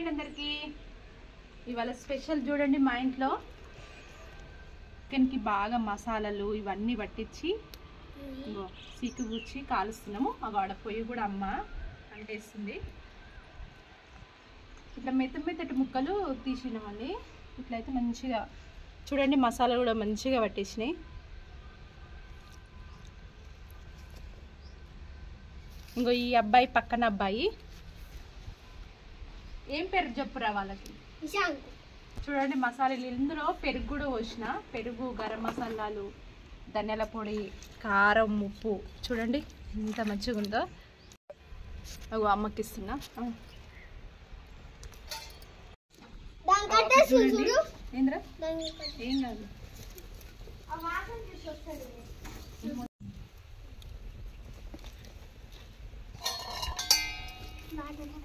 అండి అందరికి ఇవాళ స్పెషల్ చూడండి మా ఇంట్లో చికెన్కి బాగా మసాలాలు ఇవన్నీ పట్టించి సీకు గుచ్చి కాలుస్తున్నాము. ఆ వాడ పొయ్యి కూడా అమ్మ అంటేస్తుంది. ఇట్లా మెత్తటి ముక్కలు తీసినామండి. ఇట్లయితే మంచిగా చూడండి మసాలా కూడా మంచిగా పట్టేసినాయి. ఇంకో ఈ అబ్బాయి పక్కన అబ్బాయి ఏం పేరు చెప్పురా వాళ్ళకి. చూడండి మసాలాలు ఇందులో పెరుగు కూడా పోసిన, పెరుగు, గరం మసాలాలు, ధనియాల పొడి, కారం, ఉప్పు చూడండి ఎంత మంచిగా ఉందో. అవి అమ్మకి ఇస్తున్నా. ఏంద్రా ఏం కాదు.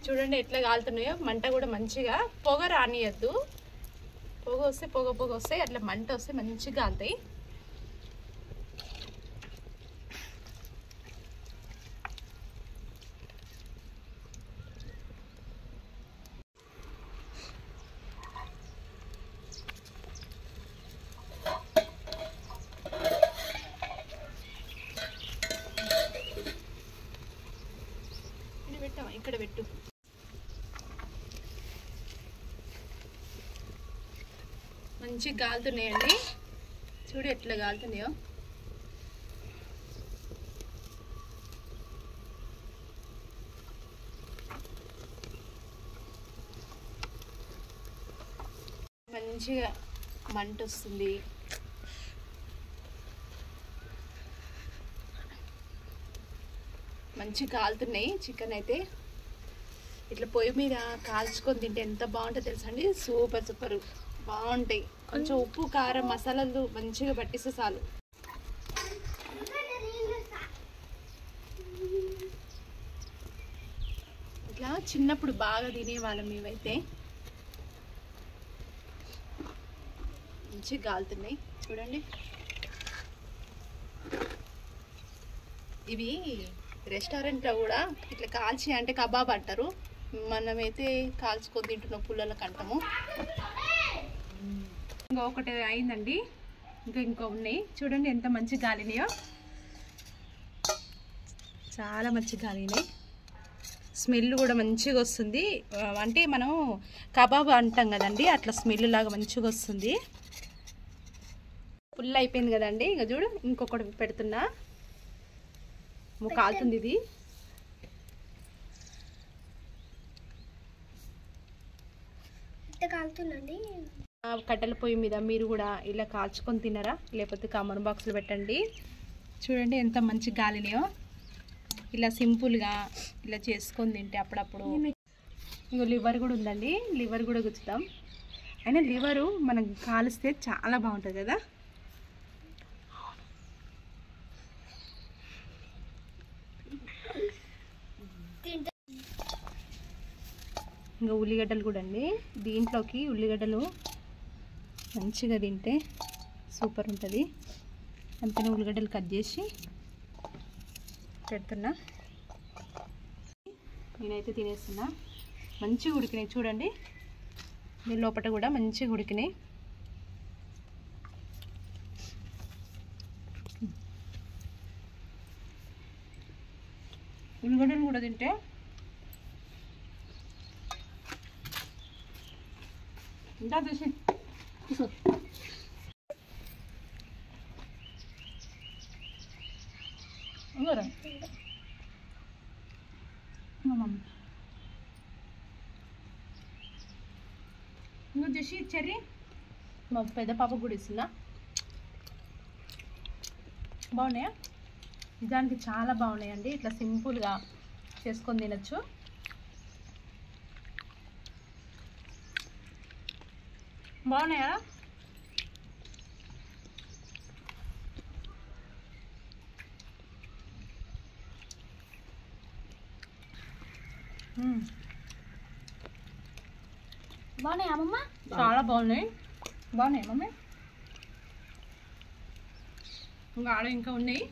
చూడండి ఎట్లా కాలుతున్నాయో. మంట కూడా మంచిగా పొగ రానియద్దు. పొగ వస్తే పొగ వస్తాయి, అట్లా మంట వస్తే మంచిగా కాలుతాయి. ఇక్కడ పెట్టు. మంచిగా కాలుతున్నాయండి. చూడు ఎట్లా కాలుతున్నాయో. మంచిగా మంట వస్తుంది. మంచిగా కాలుతున్నాయి. చికెన్ అయితే ఇట్లా పొయ్యి మీద కాల్చుకొని తింటే ఎంత బాగుంటుందో తెలుసా అండి. సూపర్ బాగుంటాయి. కొంచెం ఉప్పు, కారం, మసాలాలు మంచిగా పట్టిస్తే చాలు. ఇట్లా చిన్నప్పుడు బాగా తినేవాళ్ళం మేమైతే. మంచిగా కాలుతున్నాయి చూడండి. ఇవి రెస్టారెంట్లో కూడా ఇట్లా కాల్చి అంటే కబాబ్ అంటారు. మనమైతే కాల్చుకొని తింటున్న పుల్లలకు అంటాము. ఇంకొకటి అయిందండి. ఇంకా ఉన్నాయి చూడండి ఎంత మంచి గాలినాయో. చాలా మంచి గాలినాయి. స్మెల్ కూడా మంచిగా వస్తుంది. అంటే మనం కబాబ్ అంటాం కదండి, అట్లా స్మెల్ లాగా మంచిగా వస్తుంది. ఫుల్ అయిపోయింది కదండి. ఇంకా చూడు ఇంకొకటి పెడుతున్నా. కాలుతుంది ఇది. కాలుతుందండి. కట్టెల పొయ్యి మీద మీరు కూడా ఇలా కాల్చుకొని తినరా, లేకపోతే కామన్ బాక్స్లో పెట్టండి. చూడండి ఎంత మంచి గాలినాయో. ఇలా సింపుల్గా ఇలా చేసుకొని తింటే అప్పుడప్పుడు. ఇంకో లివర్ కూడా ఉందండి. లివర్ కూడా గుచ్చుతాం. అయినా లివరు మనం కాలిస్తే చాలా బాగుంటుంది కదా. ఇంకా ఉల్లిగడ్డలు కూడా అండి. దీంట్లోకి ఉల్లిగడ్డలు మంచిగా తింటే సూపర్ ఉంటుంది. అందుకని ఉల్లిగడ్డలు కట్ చేసి పెడుతున్నా. నేనైతే తినేస్తున్నా. మంచిగా ఉడికినాయి చూడండి. దీని లోపల కూడా మంచిగా ఉడికినాయి. ఉల్లిగడ్డలు కూడా తింటే ఇంకా చూసి ఇంకా చూసి ఇచ్చారి. మా పెద్ద పాప కూడా ఇస్తున్నా. బాగున్నాయా? నిజానికి చాలా బాగున్నాయండి. ఇట్లా సింపుల్గా చేసుకొని తినచ్చు. బాగున్నాయా? బాగున్నాయి అమ్మమ్మ. చాలా బాగున్నాయి. బాగున్నాయి మమ్మీ. ఇంకా ఆడ ఇంకా ఉన్నాయి.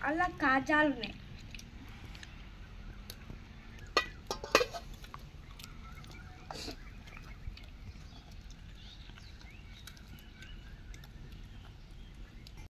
అలా కాజాలు ఉన్నాయి.